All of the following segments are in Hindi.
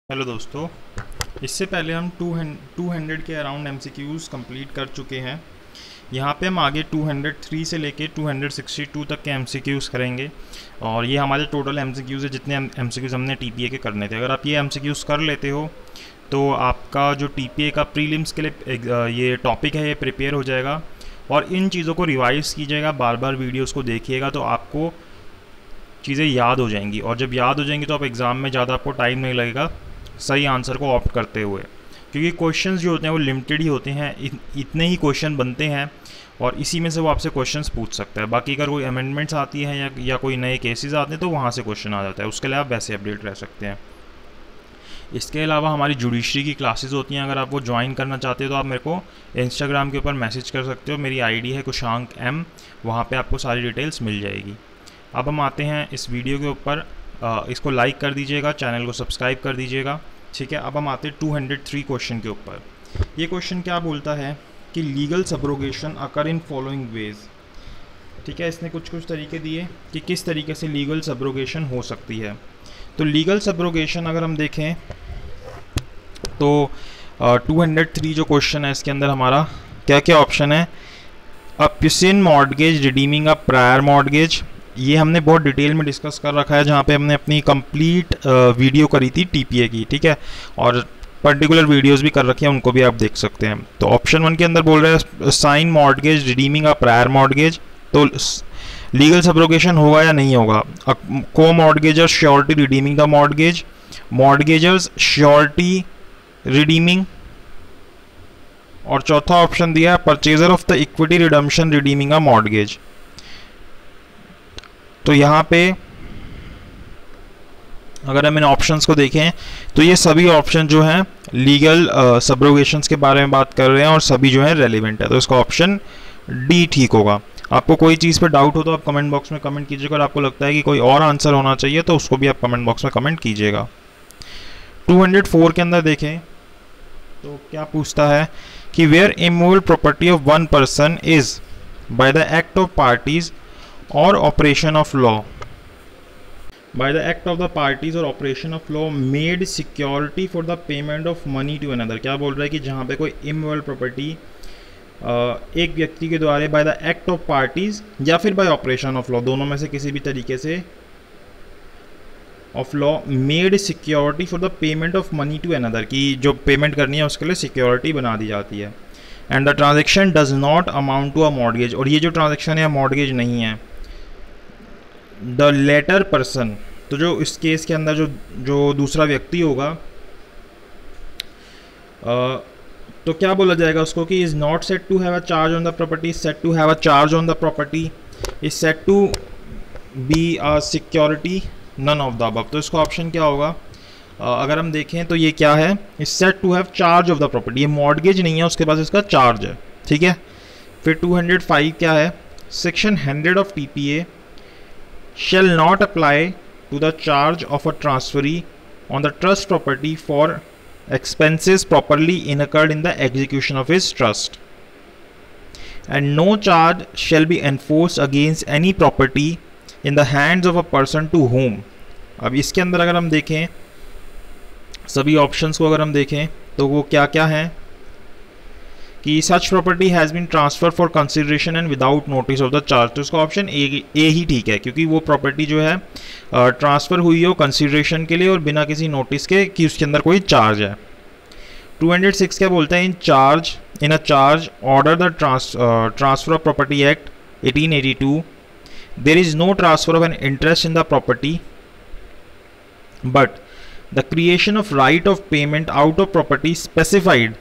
हेलो दोस्तों, इससे पहले हम 200 के अराउंड MCQs कंप्लीट कर चुके हैं। यहाँ पे हम आगे 203 से लेके 262 तक के MCQs करेंगे और ये हमारे टोटल MCQs है जितने MCQs हमने TPA के करने थे। अगर आप ये MCQs कर लेते हो तो आपका जो TPA का प्रीलिम्स के लिए ये टॉपिक है ये प्रिपेयर हो जाएगा और इन चीज़ों को रिवाइज़ कीजिएगा, बार बार वीडियोस को देखिएगा तो आपको चीज़ें याद हो जाएंगी और जब याद हो जाएंगी तो आप एग्ज़ाम में ज़्यादा आपको टाइम नहीं लगेगा सही आंसर को ऑप्ट करते हुए, क्योंकि क्वेश्चंस जो होते हैं वो लिमिटेड ही होते हैं, इतने ही क्वेश्चन बनते हैं और इसी में से वो आपसे क्वेश्चंस पूछ सकता है। बाकी अगर कोई अमेंडमेंट्स आती है या कोई नए केसेस आते हैं तो वहाँ से क्वेश्चन आ जाता है, उसके लिए आप वैसे अपडेट रह सकते हैं। इसके अलावा हमारी जुडिशरी की क्लासेस होती हैं, अगर आप वो ज्वाइन करना चाहते हो तो आप मेरे को इंस्टाग्राम के ऊपर मैसेज कर सकते हो। मेरी ID है कुशांक M, वहाँ पे आपको सारी डिटेल्स मिल जाएगी। अब हम आते हैं इस वीडियो के ऊपर, इसको लाइक कर दीजिएगा, चैनल को सब्सक्राइब कर दीजिएगा, ठीक है। अब हम आते हैं 203 क्वेश्चन के ऊपर। ये क्वेश्चन क्या बोलता है कि legal subrogation occur in following veg, ठीक है। इसने कुछ तरीके दिए कि किस तरीके से लीगल सब्रोगेशन हो सकती है। तो लीगल सब्रोगेशन अगर हम देखें तो 203 जो क्वेश्चन है इसके अंदर हमारा क्या क्या ऑप्शन है। A puisne mortgage redeeming a prior mortgage, ये हमने बहुत डिटेल में डिस्कस कर रखा है, जहाँ पे हमने अपनी कंप्लीट वीडियो करी थी TPA की, ठीक है, और पर्टिकुलर वीडियोस भी कर रखी हैं, उनको भी आप देख सकते हैं। तो ऑप्शन 1 के अंदर बोल रहे हैं puisne mortgage redeeming a prior mortgage, तो लीगल सब्रोगेशन होगा या नहीं होगा। को mortgagor surety redeeming the mortgage, mortgagor's surety redeeming, और चौथा ऑप्शन दिया है purchaser of the equity redemption redeeming a mortgage. तो यहाँ पे अगर हम इन ऑप्शंस को देखें तो ये सभी ऑप्शन जो हैं लीगल सब्रोगेशंस के बारे में बात कर रहे हैं और सभी जो है रेलिवेंट है, तो इसका ऑप्शन D ठीक होगा। आपको कोई चीज़ पे डाउट हो तो आप कमेंट बॉक्स में कमेंट कीजिएगा, और आपको लगता है कि कोई और आंसर होना चाहिए तो उसको भी आप कमेंट बॉक्स में कमेंट कीजिएगा। 204 के अंदर देखें तो क्या पूछता है कि where immovable property of one person is by the act of parties और operation of law, by the act of the parties और operation of law made security for the payment of money to another. क्या बोल रहा है कि जहाँ पे कोई इमूवेबल प्रॉपर्टी एक व्यक्ति के द्वारा bye the act of parties या फिर बाय ऑपरेशन ऑफ लॉ, दोनों में से किसी भी तरीके से of law made security for the payment of money to another, की जो पेमेंट करनी है उसके लिए सिक्योरिटी बना दी जाती है। And the transaction does not amount to a mortgage, और ये जो ट्रांजेक्शन है मॉर्गेज नहीं है। द लेटर पर्सन, तो जो इस केस के अंदर जो दूसरा व्यक्ति होगा तो क्या बोला जाएगा उसको कि is not said to have a charge on the property, said to have a charge on the property, is said to be a security, none of the above. तो इसका ऑप्शन क्या होगा, अगर हम देखें तो ये क्या है, is said to have charge of the property, ये मॉर्गेज नहीं है, उसके पास इसका चार्ज है, ठीक है। फिर 205 क्या है, section 100 of TPA shall not apply to the charge of a transferee on the trust property for expenses properly incurred in the execution of his trust, and no charge shall be enforced against any property in the hands of a person to whom। अब इसके अंदर अगर हम देखें सभी ऑप्शंस को अगर हम देखें तो वो क्या क्या हैं कि such property has been transfer for consideration and without notice of the charge. तो इसका ऑप्शन ए ही ठीक है, क्योंकि वो प्रॉपर्टी जो है ट्रांसफ़र हुई हो कंसिडरेशन के लिए और बिना किसी नोटिस के कि उसके अंदर कोई चार्ज है। 206 क्या बोलता है, in a charge order the transfer of property act 1882 there is no transfer of an interest in the property but the creation of right of payment out of property specified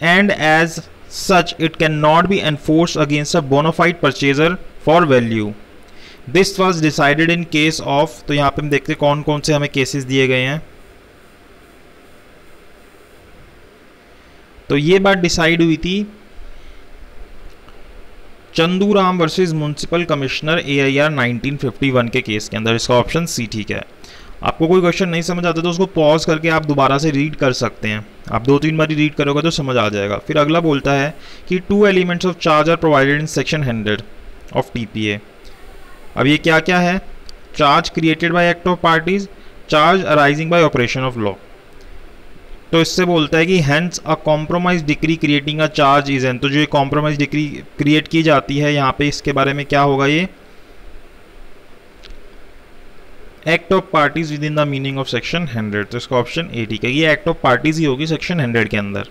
and as such it cannot be enforced against a bona fide purchaser for value. This was decided in case of, तो यहाँ पे हम देखते हैं कौन कौन से हमें केसेस दिए गए हैं। तो ये बात डिसाइड हुई थी Chanduram versus municipal commissioner AIR 1951 के केस के अंदर। इसका ऑप्शन C ठीक है। आपको कोई क्वेश्चन नहीं समझ आता तो उसको पॉज करके आप दोबारा से रीड कर सकते हैं, आप 2-3 बार रीड करोगे तो समझ आ जाएगा। फिर अगला बोलता है कि 2 elements of charge are provided in section 100 of TPA। अब ये क्या क्या है, charge created by act of parties, charge arising by operation of law. तो इससे बोलता है कि hence a compromise decree creating a charge is an, तो जो ये कॉम्प्रोमाइज डिक्री क्रिएट की जाती है यहाँ पे, इसके बारे में क्या होगा, ये act of parties with in the meaning of section 100, तो इसका ऑप्शन ए ठीक है, ये एक्ट ऑफ पार्टीज ही होगी सेक्शन 100 के अंदर।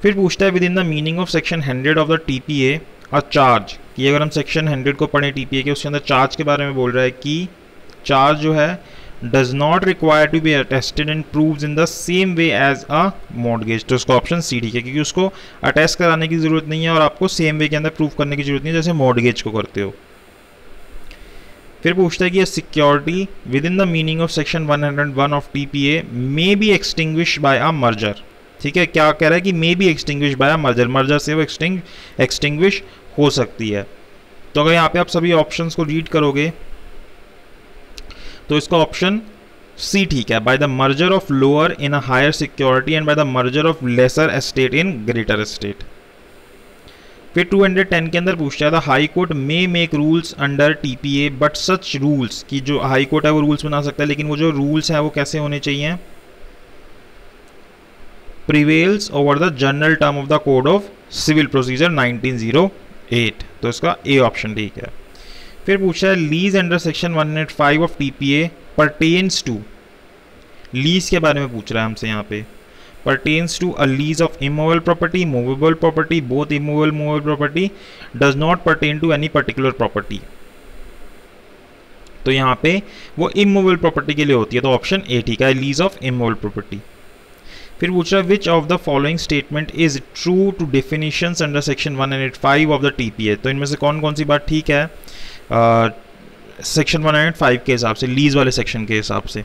फिर पूछता है within the meaning of section 100 of the TPA a charge, कि अगर हम सेक्शन 100 को पढ़ें टीपीए के, उसके अंदर चार्ज के बारे में बोल रहा है कि चार्ज जो है does not require to be attested and proves in the same way as a mortgage, तो उसका ऑप्शन सी ठीक है, क्योंकि उसको अटेस्ट कराने की जरूरत नहीं है और आपको सेम वे के अंदर प्रूव करने की जरूरत नहीं है जैसे मॉर्गेज को करते हो। फिर पूछता है कि security within the meaning of section 101 of TPA may be extinguish by a merger, ठीक है, क्या कह रहा है कि may be extinguish by a merger, merger से वो एक्सटिंग्विश हो सकती है। तो अगर यहाँ पे आप सभी ऑप्शंस को रीड करोगे तो इसका ऑप्शन सी ठीक है, by the merger of lower in a higher security and by the merger of lesser estate in greater estate. फिर 210 के अंदर पूछता है the high court may make rules under TPA but such rules, की जो हाई कोर्ट है वो रूल्स बना सकता है, लेकिन वो जो रूल्स हैं वो कैसे होने चाहिए, prevails over the general term of the code of civil procedure 1908, तो इसका ए ऑप्शन ठीक है। फिर पूछा है lease under section 105 of TPA pertains to, lease के बारे में पूछ रहा है हमसे यहाँ पे, pertains to a lease of immovable property, movable property, both immovable movable property, does not pertain to any particular property, तो यहाँ पे वो इमूवेबल प्रॉपर्टी के लिए होती है, तो ऑप्शन ए ठीक है, लीज ऑफ इमूवेबल प्रॉपर्टी। फिर पूछ रहा है विच of the following statement is true to definitions under section 105 of the TPA, तो इनमें से कौन कौन सी बात ठीक है सेक्शन 105 के हिसाब से, लीज वाले सेक्शन के हिसाब से।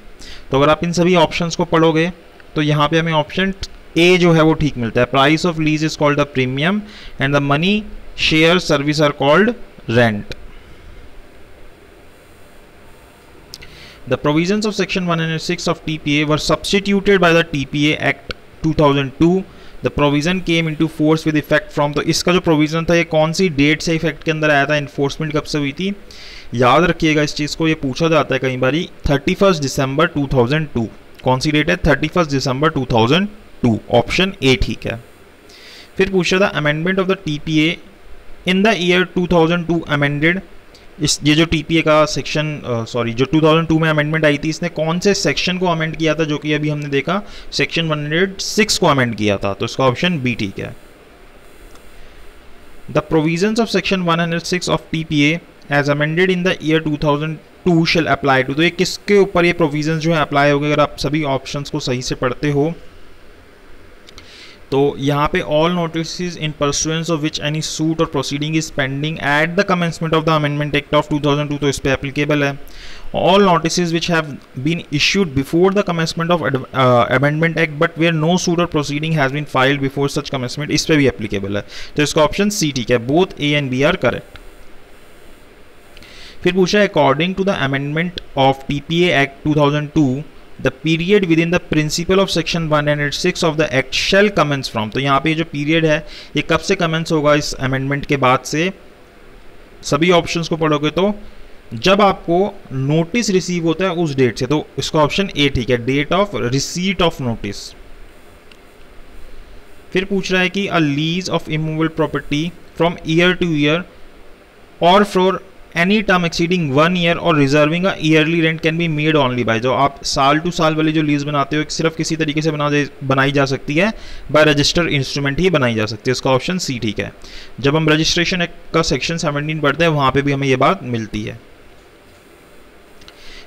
तो अगर आप इन सभी ऑप्शंस को पढ़ोगे तो यहाँ पे हमें ऑप्शन ए जो है वो ठीक मिलता है, price of lease is called the premium and the money share service are called rent. The provisions of section 106 of TPA were substituted by the TPA Act 2002. The provision came into force with effect from, तो इसका जो प्रोविजन था ये कौन सी डेट से इफेक्ट के अंदर आया था, इन्फोर्समेंट कब से हुई थी, याद रखिएगा इस चीज़ को, ये पूछा जाता है कई बारी, 31 दिसंबर 2002, कौन सी डेट है, 31 दिसंबर 2002, ऑप्शन ए ठीक है। फिर पूछा था amendment of the TPA in the year 2002 amended, इस ये जो टीपीए का सेक्शन जो 2002 में अमेंडमेंट आई थी, इसने कौन से सेक्शन को अमेंड किया था, जो कि अभी हमने देखा सेक्शन 106 को अमेंड किया था, तो इसका ऑप्शन बी ठीक है। The provisions of section 106 of TPA as amended in the year 2002 shall apply to, तो ये किसके ऊपर ये प्रोविजंस जो है अप्लाई हो गए, अगर आप सभी ऑप्शंस को सही से पढ़ते हो तो यहाँ पे all notice in pursuance of which any suit और proceeding is pending at the commencement of the amendment act of 2002, तो इस पे एप्लीकेबल है। All notice which have been issued before the commencement of amendment act but where no suit और proceeding has been filed before such commencement, इस पे भी एप्लीकेबल है, तो इसका ऑप्शन सी ठीक है, both A and B are correct. फिर पूछा है according to the amendment of TPA act 2002 the period within the principle of section 106 of the act shall commence from, तो यहाँ पे जो पीरियड है ये कब से कमेंस होगा इस अमेंडमेंट के बाद से, सभी ऑप्शंस को पढ़ोगे तो जब आपको नोटिस रिसीव होता है उस डेट से, तो इसका ऑप्शन ए ठीक है, date of receipt of notice. फिर पूछ रहा है कि a lease of immovable property from year to year और for any term exceeding 1 year और reserving a yearly rent can be made only by, जो आप साल टू साल वाली जो लीज बनाते हो सिर्फ किसी तरीके से बनाई जा सकती है, बाय रजिस्टर इंस्ट्रूमेंट ही बनाई जा सकती है, इसका ऑप्शन सी ठीक है। जब हम रजिस्ट्रेशन एक्ट का सेक्शन 17 पढ़ते हैं वहां पे भी हमें ये बात मिलती है।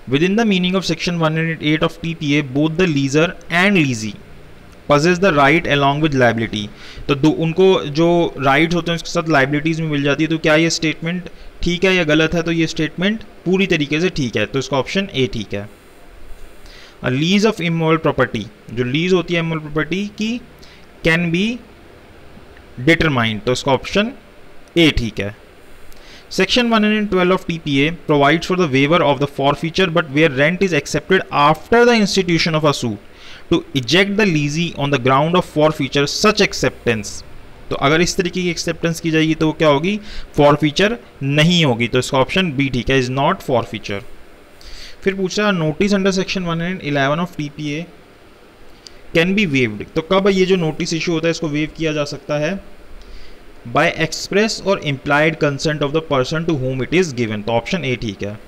Within the meaning of section 108 of TPA both the lessor and lessee possess the right along with liability, तो उनको जो राइट्स होते हैं उसके साथ लाइबिलिटीज भी मिल जाती है, तो क्या ये स्टेटमेंट ठीक है या गलत है, तो ये स्टेटमेंट पूरी तरीके से ठीक है, तो इसका ऑप्शन ए ठीक है। लीज ऑफ इमूवेबल प्रॉपर्टी, जो लीज होती है इमूवेबल प्रॉपर्टी की, कैन बी डिटरमाइंड, तो इसका ऑप्शन ए ठीक है। Section 112 of TPA provides for the waiver of the forfeiture but where rent is accepted after the institution of a suit to eject the leasee on the ground of forfeiture, such acceptance, तो अगर इस तरीके की एक्सेप्टेंस की जाएगी तो क्या होगी, फॉरफीचर नहीं होगी, तो इसका ऑप्शन बी ठीक है, इज नॉट फॉरफीचर। फिर पूछा notice under section 111 of TPA can be waived. तो कब ये जो नोटिस इशू होता है इसको वेव किया जा सकता है? By express or implied consent of the person to whom it is given. तो ऑप्शन ए ठीक है।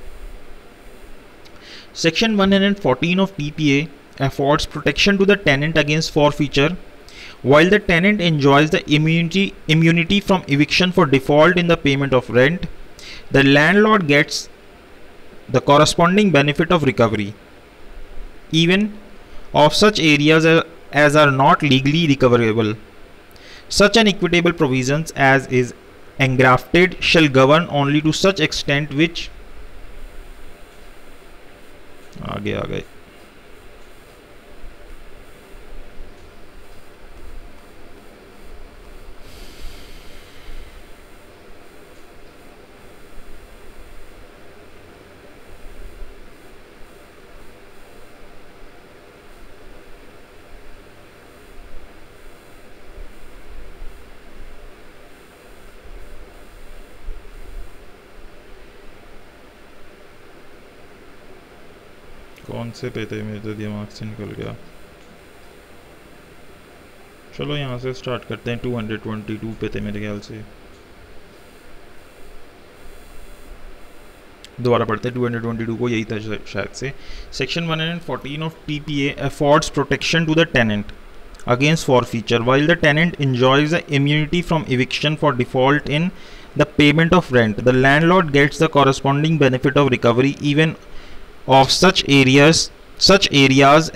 Section 114 of TPA affords protection to the tenant against forfeiture while the tenant enjoys the immunity from eviction for default in the payment of rent. The landlord gets the corresponding benefit of recovery even of such areas as are not legally recoverable. Such an equitable provisions as is engrafted shall govern only to such extent which आगे आ गए। कौन से पे थे, मेरे तो दिमाग से निकल गया। चलो यहाँ से स्टार्ट करते हैं। 222 पे थे मेरे ख्याल से। दोबारा पढ़ते हैं 222 को, यही था शायद से। Section 114 of TPA affords protection to the tenant against forfeiture while the tenant enjoys the immunity from eviction for default in the payment of rent. The landlord gets the corresponding benefit of recovery even of such areas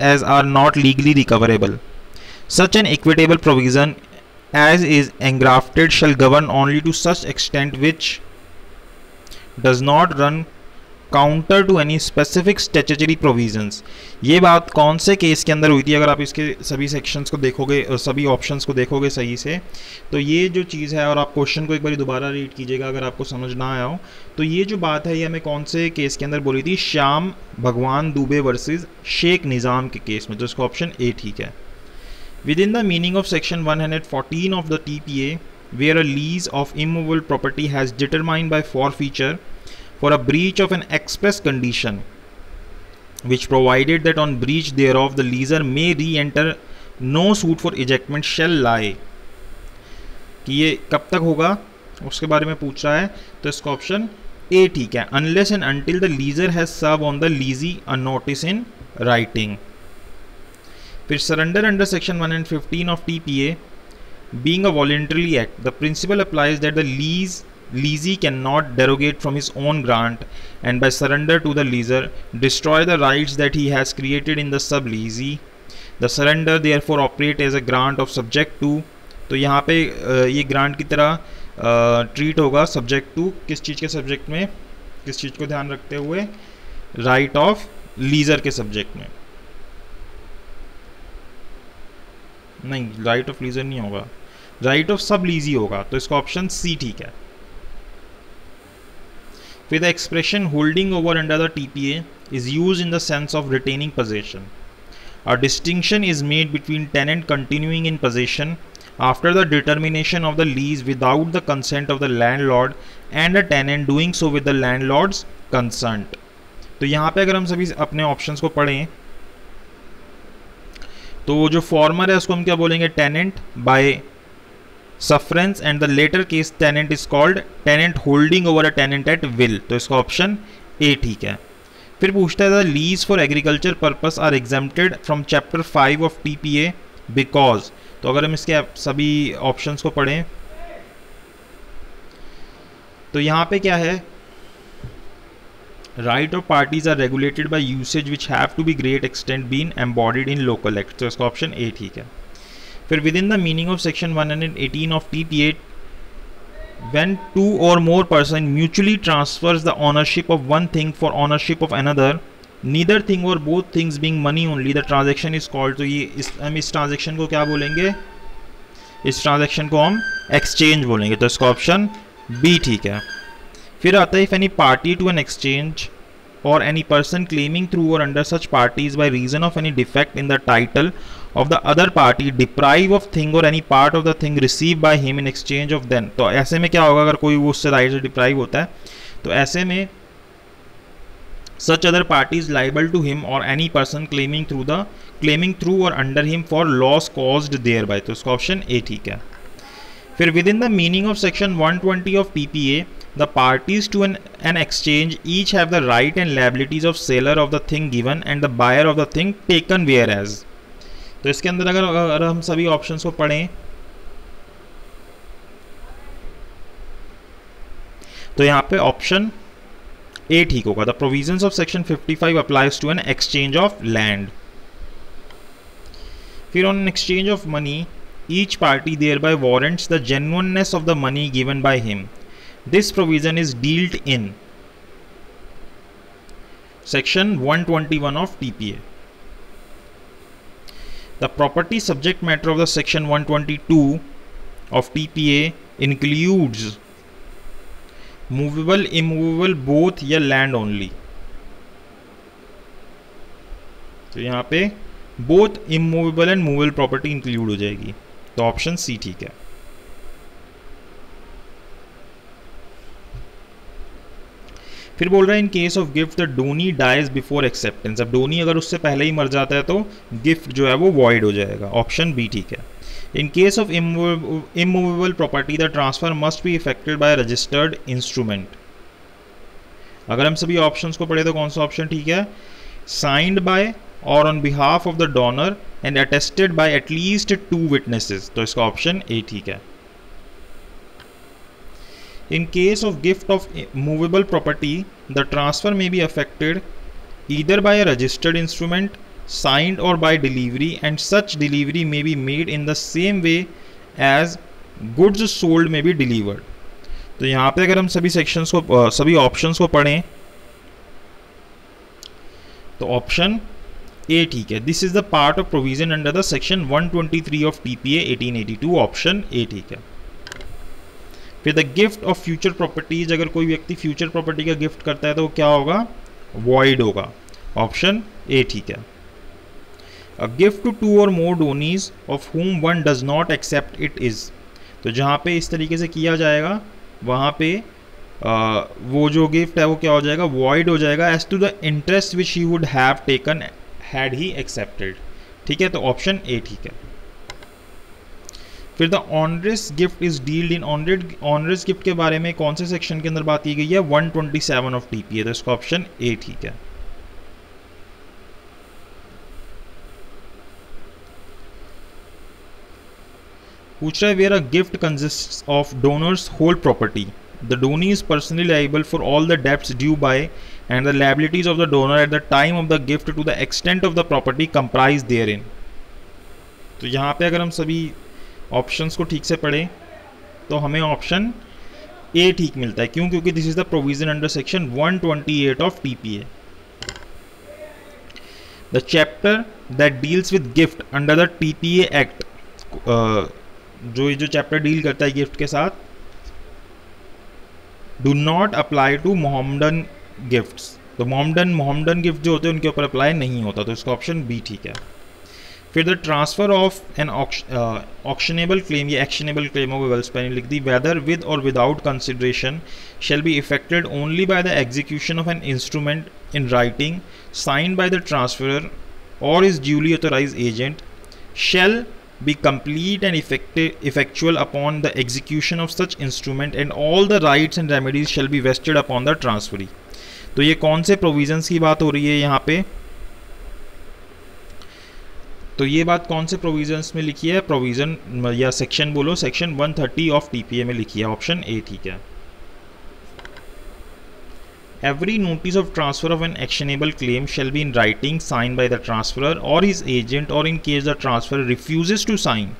as are not legally recoverable. Such an equitable provision as is engrafted shall govern only to such extent which does not run counter to any specific statutory provisions. ये बात कौन से केस के अंदर हुई थी? अगर आप इसके सभी सेक्शंस को देखोगे, सभी ऑप्शंस को देखोगे सही से, तो ये जो चीज़ है, और आप क्वेश्चन को एक बार दोबारा रीड कीजिएगा अगर आपको समझ ना आया हो, तो ये जो बात है ये हमें कौन से केस के अंदर बोली थी? श्याम भगवान दुबे वर्सेस शेख निज़ाम के केस में। तो इसका ऑप्शन ए ठीक है। Within the meaning of section 114 of the TPA where a lease of immovable property has determined by forfeiture for a breach of an express condition which provided that on breach thereof the leaser may re-enter no suit for ejectment shall lie, कि ये कब तक होगा उसके बारे में पूछ रहा है। तो इसका ऑप्शन ए ठीक है। unless and until the leaser has served on the leasee a notice in writing। फिर surrender under section 115 of TPA being a voluntary act, the principle applies that the leasee cannot derogate from his own grant and by surrender to the leaser destroy the rights that he has created in the sub-leasee. The surrender therefore operate as a grant of subject to, तो यहाँ पे ये ग्रांट की तरह ट्रीट होगा सब्जेक्ट टू, किस चीज़ के सब्जेक्ट में, किस चीज़ को ध्यान रखते हुए? राइट ऑफ लीजर के सब्जेक्ट में। नहीं, राइट ऑफ लीजर नहीं होगा, राइट ऑफ सब लीजी होगा। तो इसका ऑप्शन सी ठीक है। फिर the expression holding over under the TPA is used in the sense of retaining possession. A distinction is made between tenant continuing in possession after the determination of the lease without the consent of the landlord and a tenant doing so with the landlord's consent. तो यहाँ पे अगर हम सभी अपने ऑप्शंस को पढ़ें तो जो फॉर्मर है उसको हम क्या बोलेंगे? Tenant by sufferance, and the latter case tenant is called tenant holding over a tenant at will. तो इसका ऑप्शन ए ठीक है। फिर पूछता है the lease for agriculture purpose are exempted from chapter 5 of TPA because. तो अगर हम इसके सभी ऑप्शंस को पढ़ें तो यहाँ पे क्या है? Right of parties are regulated by usage which have to be great extent been embodied in local act. तो इसका ऑप्शन ए ठीक है। फिर within the meaning of section 118 of TPA when two or more person mutually transfers the ownership of one thing for ownership of another, neither thing or both things being money only, the transaction is called। तो ये हम इस ट्रांजेक्शन को क्या बोलेंगे? इस ट्रांजेक्शन को हम एक्सचेंज बोलेंगे। तो इसका ऑप्शन बी ठीक है। फिर आता है if any party to an exchange or any person claiming through or under such parties by reason of any defect in the title of the other party deprive of thing or any part of the thing received by him in exchange of then। तो ऐसे में क्या होगा? अगर कोई उससे राइट से डिप्राइव होता है तो ऐसे में such other party is liable to him or any person claiming through the claiming through or under him for loss caused thereby, तो इसका ऑप्शन ए ठीक है। फिर within the meaning of section 120 of PPA the parties to an exchange each have the right and liabilities of seller of the thing given and the buyer of the thing taken whereas, तो इसके अंदर अगर हम सभी ऑप्शंस को पढ़ें तो यहाँ पे ऑप्शन ए ठीक होगा। The provisions of section 55 applies to an exchange of land. फिर on an exchange of money each party thereby warrants the genuineness of the money given by him. This provision is dealt in section 121 of TPA. The property subject matter of the section 122 of TPA includes movable, immovable both या land only। तो यहाँ पे both immovable and movable property include हो जाएगी, तो ऑप्शन सी ठीक है। फिर बोल रहा है in case of gift the donee dies before acceptance. अब डोनी अगर उससे पहले ही मर जाता है तो गिफ्ट जो है वो वॉइड हो जाएगा, ऑप्शन बी ठीक है। In case of immovable property the transfer must be affected by registered instrument. अगर हम सभी ऑप्शंस को पढ़े तो कौन सा ऑप्शन ठीक है? साइंड बाय और on behalf of the donor and attested bye at least 2 witnesses, तो इसका ऑप्शन ए ठीक है। In case of gift of movable property, the transfer may be affected either by a registered instrument, signed or by delivery, and such delivery may be made in the same way as goods sold may be delivered। तो यहाँ पे अगर हम सभी सेक्शंस को सभी ऑप्शंस को पढ़ें तो ऑप्शन ए ठीक है। This is the part of provision under the section 123 of TPA 1882, option A ठीक है। फिर the gift of future properties, अगर कोई व्यक्ति फ्यूचर प्रॉपर्टी का गिफ्ट करता है तो क्या होगा? वॉइड होगा, ऑप्शन ए ठीक है। A gift to 2 or more donees of whom one does not accept it is, तो जहाँ पे इस तरीके से किया जाएगा वहाँ पे वो जो गिफ्ट है वो क्या हो जाएगा? वॉइड हो जाएगा as to the interest which he would have taken had he accepted, ठीक है, तो ऑप्शन ए ठीक है। फिर the onerous gift is dealt in onerous gift के बारे में कौन से सेक्शन के अंदर बात की गई है? 127 ऑफ TPA, तो इसका ऑप्शन ए ठीक है। पूछ रहा है where a gift consists of donor's whole property the donee is personally liable for all the debts due by and the liabilities of the donor at the time of the gift to the extent of the property comprised therein. तो यहाँ पे अगर हम सभी ऑप्शंस को ठीक से पढ़ें तो हमें ऑप्शन ए ठीक मिलता है। क्यों? क्योंकि this is the provision under section 128 of TPA। The chapter that deals with gift under the TPA act, जो चैप्टर डील करता है गिफ्ट के साथ, do not apply to Mohammedan gifts, तो मोहम्मदन गिफ्ट जो होते हैं उनके ऊपर अप्लाई नहीं होता, तो इसका ऑप्शन बी ठीक है। फिर the transfer of an actionable claim, ये एक्शनेबल क्लेम होगा, गर्ल्स पेन लिख दी, whether with or without consideration shall be effected only by the execution of an instrument in writing signed by the transferor or is duly authorise agent, shall be complete and effectual upon the execution of such instrument and all the rights and remedies shall be vested upon the transferee। तो ये कौन से प्रोविजंस की बात हो रही है यहाँ पे? तो ये बात कौन से प्रोविजंस में लिखी है? प्रोविजन या सेक्शन बोलो, सेक्शन 130 ऑफ TPA में लिखी है, ऑप्शन ए ठीक है। Every notice of transfer of an actionable claim shall be in writing, signed by the transferor or his agent, or in case the transferor refuses to sign,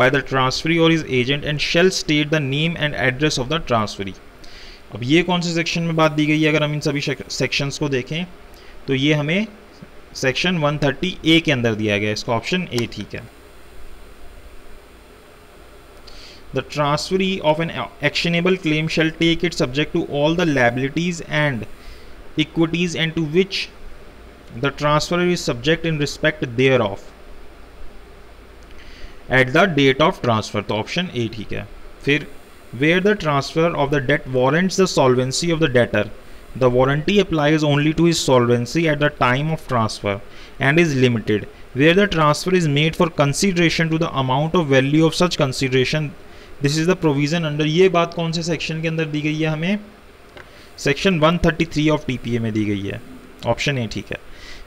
by the transferee or his agent, and shall state the name and address of the transferee। अब ये कौन से सेक्शन में बात दी गई है? अगर हम इन सभी सेक्शंस को देखें तो ये हमें सेक्शन 130A के अंदर दिया गया है, इसका ऑप्शन ए ठीक है। The transferee of an actionable claim shall take it subject to all the liabilities and equities and to which the transferor is subject in respect thereof at the date of transfer, तो ऑप्शन ए ठीक है। फिर where the transfer of the debt warrants the solvency of the debtor, the warranty applies only to his solvency at the time of transfer and is limited where the transfer is made for consideration to the amount of value of such consideration. This is the provision under, ये बात कौन से सेक्शन के अंदर दी गई है हमें, सेक्शन 133 ऑफ टीपीए में दी गई है, ऑप्शन ए ठीक है।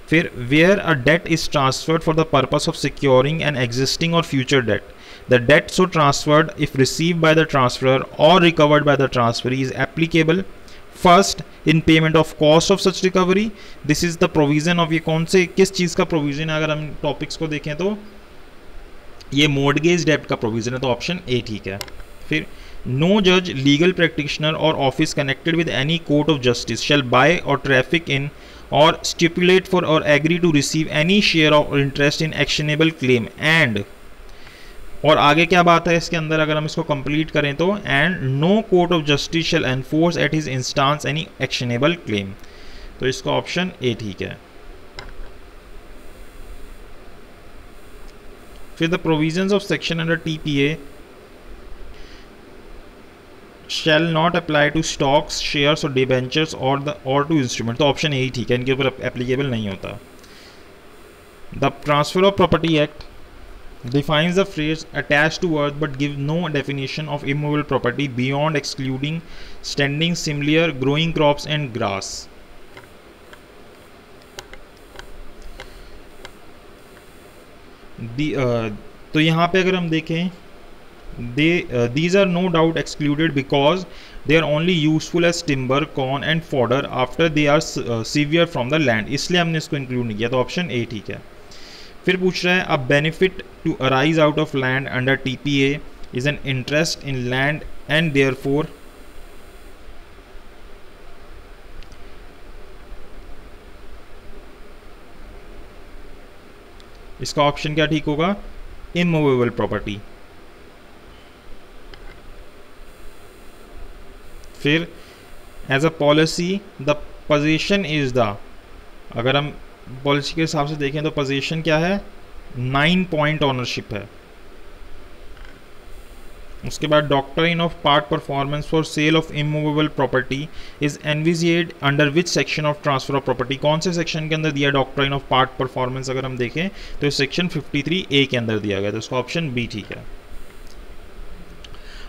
फिर where a debt is transferred for the purpose of securing an existing or future debt, the debt so transferred if received by the transferor or recovered by the transferee is applicable first in payment of cost of such recovery. This is the provision of, ये कौन से किस चीज़ का प्रोविजन है, अगर हम टॉपिक्स को देखें तो ये मॉर्गेज डेब्ट का प्रोविजन है, तो ऑप्शन ए ठीक है। फिर नो जज, legal practitioner or office connected with any court of justice shall buy or traffic in or stipulate for or agree to receive any share of interest in actionable claim and, और आगे क्या बात है इसके अंदर, अगर हम इसको कंप्लीट करें तो and no court of justice shall enforce at his instance any actionable claim, तो इसका ऑप्शन ए ठीक है। फिर the provisions of section under TPA shall not apply to stocks, shares or debentures or to instrument, तो ऑप्शन ए ही ठीक है, इनके ऊपर एप्लीकेबल नहीं होता। The transfer of property act defines the phrase attached to earth but give no definition of immovable property beyond excluding standing, similar, growing crops and grass. तो यहाँ पे अगर हम देखें, these are no doubt excluded because they are only useful as timber, corn and fodder after they are severed from the land, इसलिए हमने इसको इंक्लूड नहीं किया, तो ऑप्शन ए ठीक है। फिर पूछ रहा है a benefit to arise out of land under TPA is an interest in land and therefore, इसका ऑप्शन क्या ठीक होगा, इमूवेबल प्रॉपर्टी। फिर as a policy the position is the, अगर हम पॉलिसी के हिसाब से देखें तो पोजीशन क्या है, 9 पॉइंट ओनरशिप है। उसके बाद doctrine of part performance for sale of immovable property is envisaged under which section of transfer of property, कौन से सेक्शन के अंदर दिया डॉक्ट्राइन ऑफ पार्ट परफॉर्मेंस, अगर हम देखें तो सेक्शन 53A के अंदर दिया गया, तो उसका ऑप्शन बी ठीक है।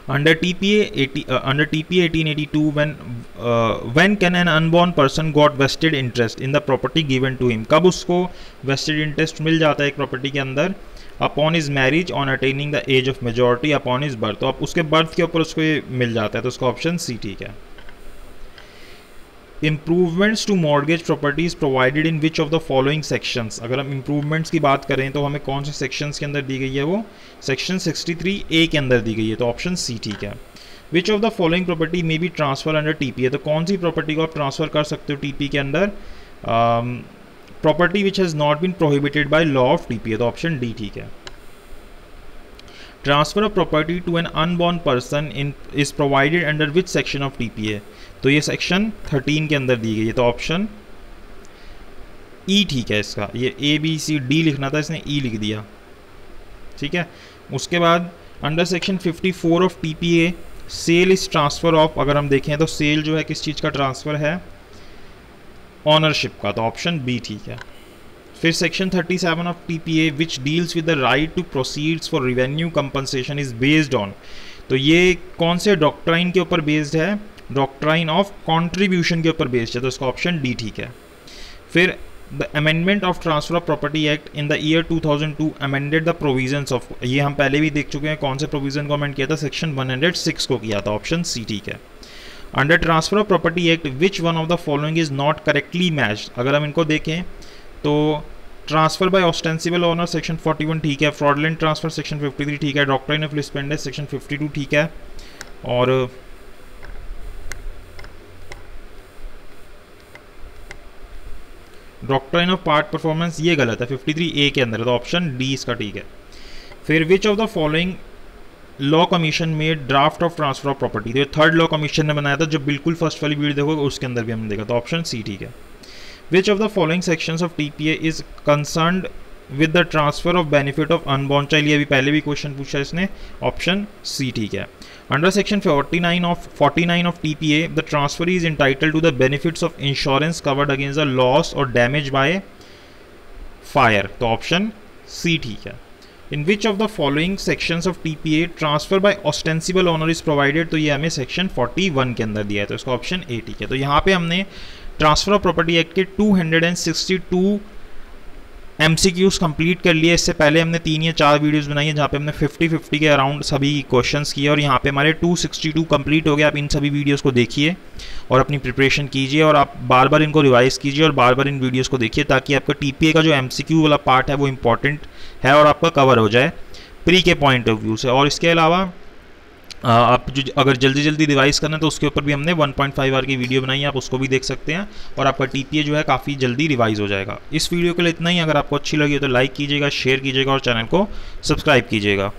Under TPA 1882, when can an unborn person got vested interest in the property given to him, कब उसको vested interest मिल जाता है एक प्रॉपर्टी के अंदर, upon his marriage, on attaining the age of majority, upon his birth, तो अब उसके बर्थ के ऊपर उसको ये मिल जाता है, तो उसका ऑप्शन सी ठीक है। Improvements to mortgage properties provided in which of the following sections, अगर हम इम्प्रूवमेंट्स की बात करें तो हमें कौन से सेक्शंस के अंदर दी गई है, वो सेक्शन 63A के अंदर दी गई है, तो ऑप्शन सी ठीक है। विच ऑफ द फॉलोइंग प्रॉपर्टी में बी ट्रांसफर अंडर टीपीए, तो कौन सी प्रॉपर्टी को आप ट्रांसफर कर सकते हो टीपी के अंदर, property which has not been prohibited by law of TPA, तो ऑप्शन डी ठीक है। Transfer of property to an unborn person in is provided under which section of TPA, तो ये सेक्शन 13 के अंदर दी गई है, तो ऑप्शन ई ठीक है इसका, ये ABCD लिखना था इसने ई लिख दिया, ठीक है। उसके बाद under section 54 of TPA sale is transfer of, अगर हम देखें तो सेल जो है किस चीज़ का ट्रांसफर है, ऑनरशिप का, तो ऑप्शन बी ठीक है। फिर section 37 of TPA which deals with the right to proceeds for revenue compensation is based on, तो ये कौन से डॉक्ट्राइन के ऊपर बेस्ड है, डॉक्ट्राइन ऑफ कॉन्ट्रीब्यूशन के ऊपर बेस्ड है, तो इसका ऑप्शन डी ठीक है। फिर the amendment of transfer of property act in the year 2002 amended the provisions of, ये हम पहले भी देख चुके हैं कौन से प्रोविजन को अमेंड किया था, सेक्शन 106 को किया था, ऑप्शन सी ठीक है। Under transfer of property act which one of the following is not correctly matched, अगर हम इनको देखें तो transfer by ostensible owner section 41 ठीक है, फ्रॉडलेंट ट्रांसफर सेक्शन 53 ठीक है, डॉक्ट्राइन ऑफ लिस्पेंडेस सेक्शन 52 ठीक है, और डॉक्ट्राइन ऑफ पार्ट परफॉर्मेंस ये गलत है 53A के अंदर, तो ऑप्शन डी इसका ठीक है। फिर which of the following law commission में draft of transfer of property, तो थर्ड लॉ कमीशन ने बनाया था, जो बिल्कुल फर्स्ट वाली वीडियो देखोगे उसके अंदर भी हमने देखा, तो ऑप्शन सी ठीक है। विच of the following sections of TPA is concerned with the transfer of benefit of unborn child, ये अभी पहले भी क्वेश्चन पूछा इसने, ऑप्शन सी ठीक है। Under section 49 of TPA the transfer is entitled to the benefits of insurance covered against the loss or damage by fire, तो ऑप्शन सी ठीक है। In which of the following sections of TPA transfer by ostensible owner is provided, तो ये हमें सेक्शन 41 के अंदर दिया है, तो इसका ऑप्शन ए ठीक है। तो यहाँ पे हमने ट्रांसफर ऑफ प्रॉपर्टी एक्ट के 262 MCQs कंप्लीट कर लिए। इससे पहले हमने 3 या 4 वीडियोस बनाई है जहाँ पे हमने 50-50 के अराउंड सभी क्वेश्चंस किए, और यहाँ पे हमारे 262 कंप्लीट हो गए। आप इन सभी वीडियोस को देखिए और अपनी प्रिपरेशन कीजिए, और आप बार बार इनको रिवाइज कीजिए और बार बार इन वीडियोस को देखिए, ताकि आपका TPA का जो MCQ वाला पार्ट है वो इंपॉर्टेंट है और आपका कवर हो जाए प्री के पॉइंट ऑफ व्यू से। और इसके अलावा आप जो अगर जल्दी रिवाइज करना है तो उसके ऊपर भी हमने 1.5 आवर की वीडियो बनाई है, आप उसको भी देख सकते हैं, और आपका TPA जो है काफ़ी जल्दी रिवाइज हो जाएगा। इस वीडियो के लिए इतना ही। अगर आपको अच्छी लगी तो लाइक कीजिएगा, शेयर कीजिएगा और चैनल को सब्सक्राइब कीजिएगा।